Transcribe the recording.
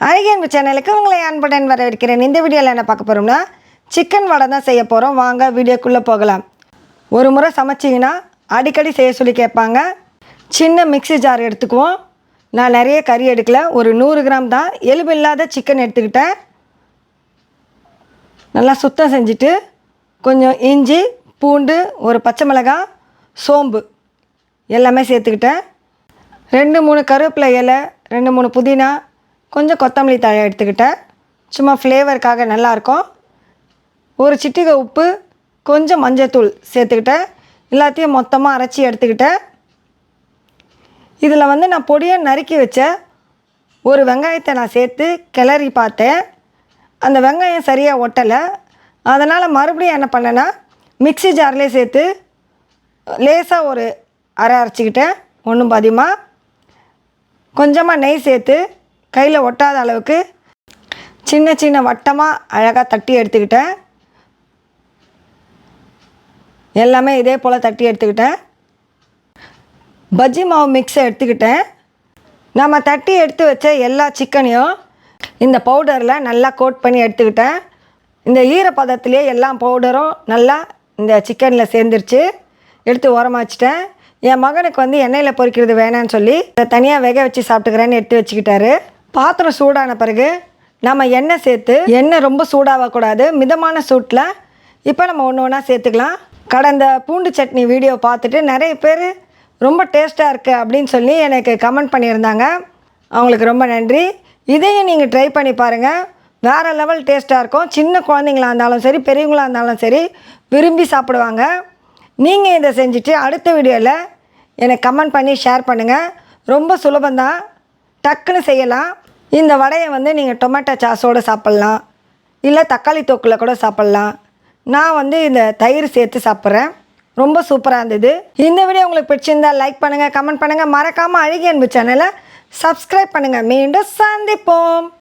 அழகிய அன்பு சேனலுக்கு உங்களை அன்புடன் வரவேற்கிறேன். இந்த வீடியோவில் என்ன பார்க்க போகிறோம்னா சிக்கன் வடை தான் செய்ய போகிறோம். வாங்க வீடியோக்குள்ளே போகலாம். ஒரு முறை சமைச்சிங்கன்னா அடிக்கடி செய்ய சொல்லி கேட்பாங்க. சின்ன மிக்ஸி ஜார் எடுத்துக்குவோம். நான் நிறைய கறி எடுக்கல, ஒரு 100 கிராம் தான் எலும்பு இல்லாத சிக்கன் எடுத்துக்கிட்டேன். நல்லா சுத்தம் செஞ்சுட்டு கொஞ்சம் இஞ்சி, பூண்டு, ஒரு பச்சை மிளகாய், சோம்பு எல்லாமே சேர்த்துக்கிட்டேன். 2-3 கருவேப்பிலை இலை, 2-3 புதினா, கொஞ்சம் கொத்தமல்லி தழை எடுத்துக்கிட்டேன். சும்மா ஃப்ளேவருக்காக நல்லாயிருக்கும். ஒரு சிட்டிகை உப்பு, கொஞ்சம் மஞ்சத்தூள் சேர்த்துக்கிட்டேன். எல்லாத்தையும் மொத்தமாக அரைச்சி எடுத்துக்கிட்டேன். இதில் நான் பொடியாக நறுக்கி வச்ச ஒரு வெங்காயத்தை நான் சேர்த்து கிளறி பார்த்தேன். அந்த வெங்காயம் சரியாக ஒட்டலை. அதனால் மறுபடியும் என்ன பண்ணேன்னா மிக்ஸி ஜார்லேயே சேர்த்து லேசாக ஒரு அரைச்சிக்கிட்டேன். ஒன்றும் பாதியமாக கொஞ்சமாக நெய் சேர்த்து கையில் ஒட்டாத அளவுக்கு சின்ன சின்ன வட்டமாக அழகாக தட்டி எடுத்துக்கிட்டேன். எல்லாமே இதே போல் தட்டி எடுத்துக்கிட்டேன். பஜ்ஜி மாவு மிக்ஸை எடுத்துக்கிட்டேன். நம்ம தட்டி எடுத்து வச்ச எல்லா சிக்கனையும் இந்த பவுடரில் நல்லா கோட் பண்ணி எடுத்துக்கிட்டேன். இந்த ஈரப்பதத்திலே எல்லா பவுடரும் நல்லா இந்த சிக்கனில் சேர்ந்துருச்சு. எடுத்து ஓரமாக வச்சுட்டேன். என் மகனுக்கு எண்ணெயில் பொரிக்கிறது வேணான்னு சொல்லி தனியாக வேக வச்சு சாப்பிட்டுக்கிறேன்னு எடுத்து வச்சுக்கிட்டாரு. பாத்திரம் சூடான பிறகு நம்ம எண்ணெய் சேர்த்து, எண்ணெய் ரொம்ப சூடாகக்கூடாது, மிதமான சூட்டில் இப்போ நம்ம ஒன்று ஒன்றா சேர்த்துக்கலாம். கடந்த பூண்டு சட்னி வீடியோ பார்த்துட்டு நிறைய பேர் ரொம்ப டேஸ்ட்டாக இருக்குது அப்படின்னு சொல்லி எனக்கு கமெண்ட் பண்ணியிருந்தாங்க. அவங்களுக்கு ரொம்ப நன்றி. இதையும் நீங்கள் ட்ரை பண்ணி பாருங்கள். வேறு லெவல் டேஸ்ட்டாக இருக்கும். சின்ன குழந்தைங்களாக இருந்தாலும் சரி, பெரியவங்களாக இருந்தாலும் சரி விரும்பி சாப்பிடுவாங்க. நீங்கள் இதை செஞ்சுட்டு அடுத்த வீடியோவில் எனக்கு கமெண்ட் பண்ணி ஷேர் பண்ணுங்கள். ரொம்ப சுலபந்தான், டக்குன்னு செய்யலாம். இந்த வடையை நீங்கள் டொமேட்டோ சாஸோடு சாப்பிட்லாம், இல்லை தக்காளி தொக்கில் கூட சாப்பிட்லாம். நான் இந்த தயிர் சேர்த்து சாப்பிட்றேன். ரொம்ப சூப்பராக இருந்தது. இந்த வீடியோ உங்களுக்கு பிடிச்சிருந்தால் லைக் பண்ணுங்கள், கமெண்ட் பண்ணுங்கள். மறக்காமல் அழகிய அன்பு சேனலை சப்ஸ்கிரைப் பண்ணுங்கள். மீண்டும் சந்திப்போம்.